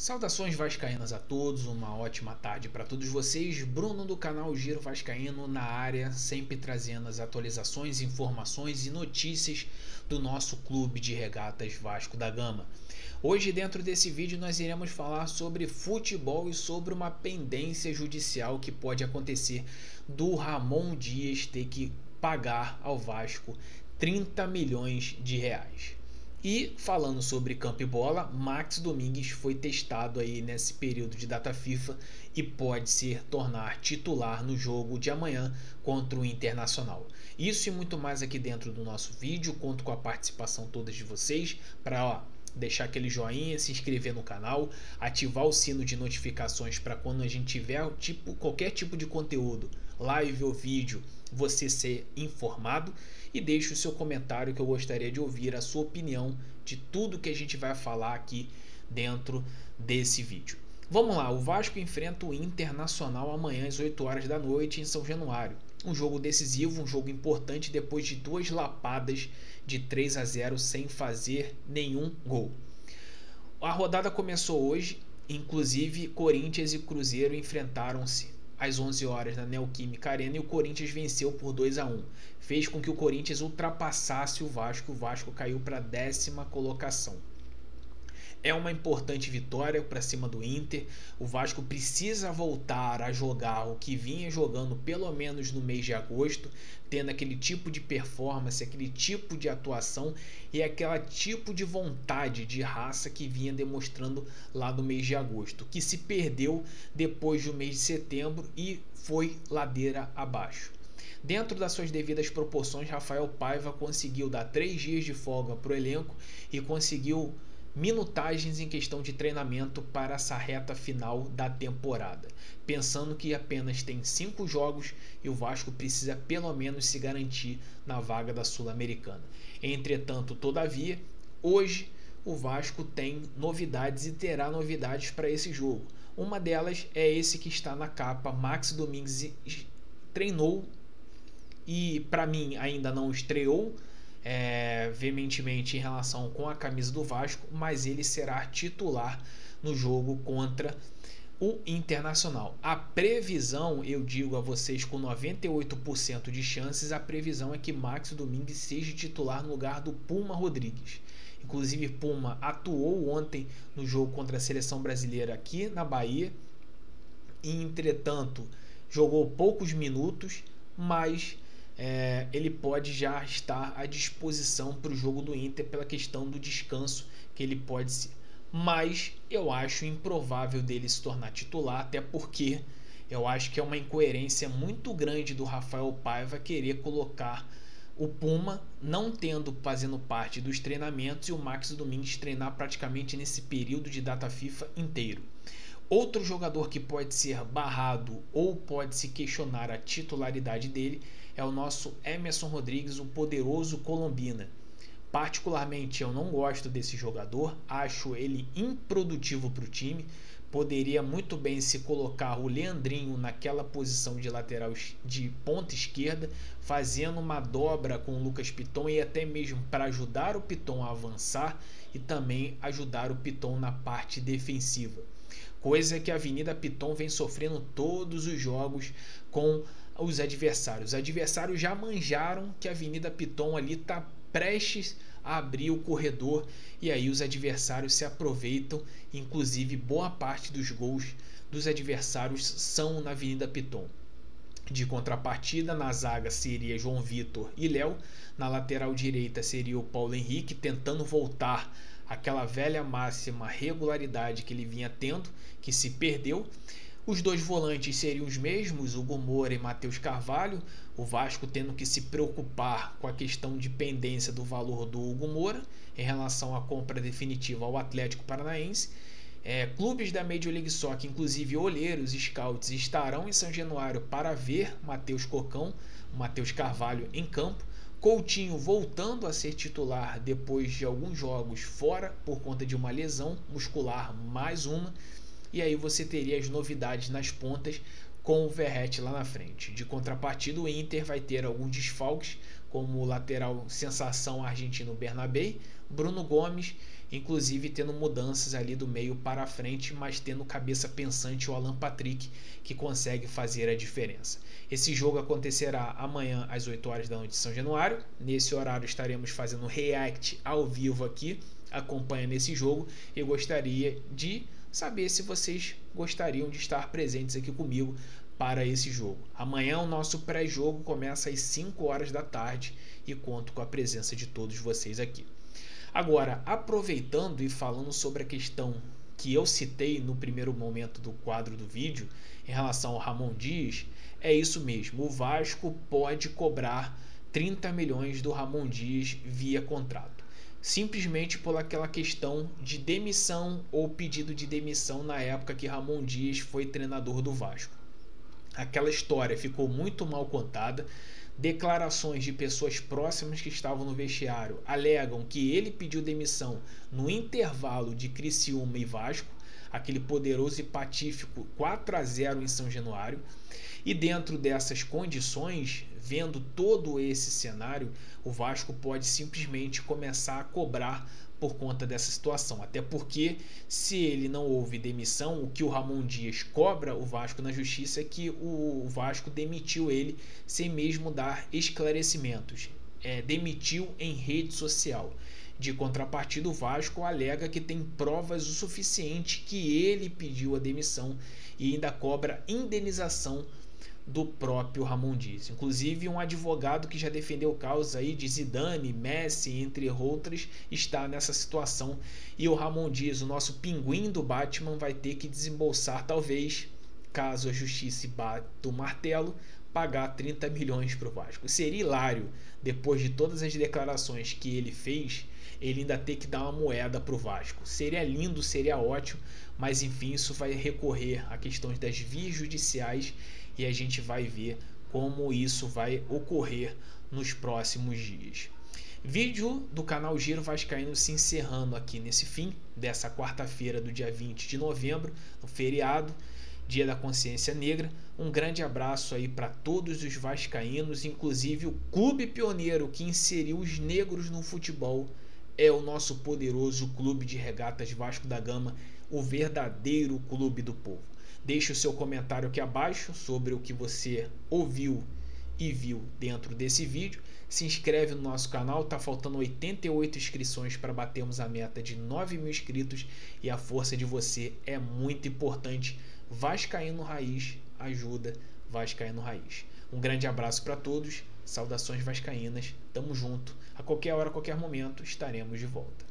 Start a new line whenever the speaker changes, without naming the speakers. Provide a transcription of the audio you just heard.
Saudações vascaínas a todos, uma ótima tarde para todos vocês. Bruno do canal Giro Vascaíno na área, sempre trazendo as atualizações, informações e notícias do nosso clube de regatas Vasco da Gama. Hoje, dentro desse vídeo, nós iremos falar sobre futebol e sobre uma pendência judicial que pode acontecer do Ramon Dias ter que pagar ao Vasco 30 milhões de reais. E falando sobre campo e bola, Max Domingues foi testado aí nesse período de data FIFA e pode se tornar titular no jogo de amanhã contra o Internacional. Isso e muito mais aqui dentro do nosso vídeo. Conto com a participação toda de vocês para deixar aquele joinha, se inscrever no canal, ativar o sino de notificações para quando a gente tiver qualquer tipo de conteúdo, live ou vídeo, você ser informado, e deixe o seu comentário que eu gostaria de ouvir a sua opinião de tudo que a gente vai falar aqui dentro desse vídeo. Vamos lá, o Vasco enfrenta o Internacional amanhã às 8 horas da noite em São Januário. Um jogo decisivo, um jogo importante depois de duas lapadas de 3-0 sem fazer nenhum gol. A rodada começou hoje, inclusive Corinthians e Cruzeiro enfrentaram-se às 11 horas na Neoquímica Arena e o Corinthians venceu por 2-1. Fez com que o Corinthians ultrapassasse o Vasco caiu para a 10ª colocação. É uma importante vitória para cima do Inter. O Vasco precisa voltar a jogar o que vinha jogando pelo menos no mês de agosto, tendo aquele tipo de performance, aquele tipo de atuação e aquele tipo de vontade, de raça que vinha demonstrando lá no mês de agosto, que se perdeu depois do mês de setembro e foi ladeira abaixo. Dentro das suas devidas proporções, Rafael Paiva conseguiu dar 3 dias de folga para o elenco e conseguiu minutagens em questão de treinamento para essa reta final da temporada, pensando que apenas tem 5 jogos e o Vasco precisa pelo menos se garantir na vaga da Sul-Americana. Entretanto, todavia, hoje o Vasco tem novidades e terá novidades para esse jogo. Uma delas é esse que está na capa. Max Domingues treinou e para mim ainda não estreou veementemente em relação com a camisa do Vasco, mas ele será titular no jogo contra o Internacional. A previsão, eu digo a vocês com 98% de chances, a previsão é que Max Domingues seja titular no lugar do Puma Rodrigues. Inclusive Puma atuou ontem no jogo contra a seleção brasileira aqui na Bahia e entretanto jogou poucos minutos, mas ele pode já estar à disposição para o jogo do Inter pela questão do descanso que ele pode ser. Mas eu acho improvável dele se tornar titular, até porque eu acho que é uma incoerência muito grande do Rafael Paiva querer colocar o Puma não fazendo parte dos treinamentos e o Max Domingues treinar praticamente nesse período de data FIFA inteiro. Outro jogador que pode ser barrado ou pode se questionar a titularidade dele é o nosso Emerson Rodrigues, o poderoso Colombina. Particularmente eu não gosto desse jogador, acho ele improdutivo para o time. Poderia muito bem se colocar o Leandrinho naquela posição de lateral de ponta esquerda, fazendo uma dobra com o Lucas Piton e até mesmo para ajudar o Piton a avançar e também ajudar o Piton na parte defensiva. Coisa que a Avenida Piton vem sofrendo todos os jogos com os adversários. Os adversários já manjaram que a Avenida Piton ali está prestes a abrir o corredor e aí os adversários se aproveitam. Inclusive boa parte dos gols dos adversários são na Avenida Piton. De contrapartida, na zaga seria João Vitor e Léo. Na lateral direita seria o Paulo Henrique tentando voltar aquela velha máxima regularidade que ele vinha tendo, que se perdeu. Os dois volantes seriam os mesmos, Hugo Moura e Matheus Carvalho. O Vasco tendo que se preocupar com a questão de pendência do valor do Hugo Moura em relação à compra definitiva ao Atlético Paranaense. Clubes da Major League Soccer, inclusive olheiros e scouts, estarão em São Januário para ver Matheus Cocão, Matheus Carvalho em campo. Coutinho voltando a ser titular depois de alguns jogos fora por conta de uma lesão muscular, mais uma. E aí você teria as novidades nas pontas com o Verratti lá na frente. De contrapartida, o Inter vai ter alguns desfalques, como lateral sensação argentino Bernabé, Bruno Gomes, inclusive tendo mudanças ali do meio para a frente, mas tendo cabeça pensante o Alan Patrick, que consegue fazer a diferença. Esse jogo acontecerá amanhã às 8 horas da noite em São Januário. Nesse horário estaremos fazendo react ao vivo aqui, acompanhando esse jogo, e gostaria de saber se vocês gostariam de estar presentes aqui comigo para esse jogo. Amanhã o nosso pré-jogo começa às 5 horas da tarde e conto com a presença de todos vocês aqui. Agora, aproveitando e falando sobre a questão que eu citei no primeiro momento do quadro do vídeo, em relação ao Ramon Dias, é isso mesmo, o Vasco pode cobrar 30 milhões do Ramon Dias via contrato, simplesmente por aquela questão de demissão ou pedido de demissão na época que Ramon Dias foi treinador do Vasco. Aquela história ficou muito mal contada. Declarações de pessoas próximas que estavam no vestiário alegam que ele pediu demissão no intervalo de Criciúma e Vasco, aquele poderoso e patífico 4-0 em São Januário. E dentro dessas condições, vendo todo esse cenário, o Vasco pode simplesmente começar a cobrar por conta dessa situação, até porque se ele não houve demissão, o que o Ramon Dias cobra o Vasco na justiça é que o Vasco demitiu ele sem mesmo dar esclarecimentos, demitiu em rede social. De contrapartida, o Vasco alega que tem provas o suficiente que ele pediu a demissão e ainda cobra indenização do próprio Ramon Dias. Inclusive, um advogado que já defendeu causas aí de Zidane, Messi, entre outras, está nessa situação. E o Ramon Dias, o nosso pinguim do Batman, vai ter que desembolsar, talvez, caso a justiça bata o martelo, pagar 30 milhões para o Vasco. Seria hilário, depois de todas as declarações que ele fez, ele ainda ter que dar uma moeda para o Vasco. Seria lindo, seria ótimo, mas enfim, isso vai recorrer a questões das vias judiciais e a gente vai ver como isso vai ocorrer nos próximos dias. Vídeo do canal Giro Vascaíno se encerrando aqui nesse fim dessa quarta-feira do dia 20 de novembro, no feriado, Dia da Consciência Negra. Um grande abraço aí para todos os vascaínos, inclusive o clube pioneiro que inseriu os negros no futebol é o nosso poderoso Clube de Regatas Vasco da Gama, o verdadeiro clube do povo. Deixe o seu comentário aqui abaixo sobre o que você ouviu e viu dentro desse vídeo. Se inscreve no nosso canal, tá faltando 88 inscrições para batermos a meta de 9.000 inscritos e a força de você é muito importante. Vascaíno Raiz ajuda Vascaíno Raiz. Um grande abraço para todos, saudações vascaínas, tamo junto. A qualquer hora, a qualquer momento estaremos de volta.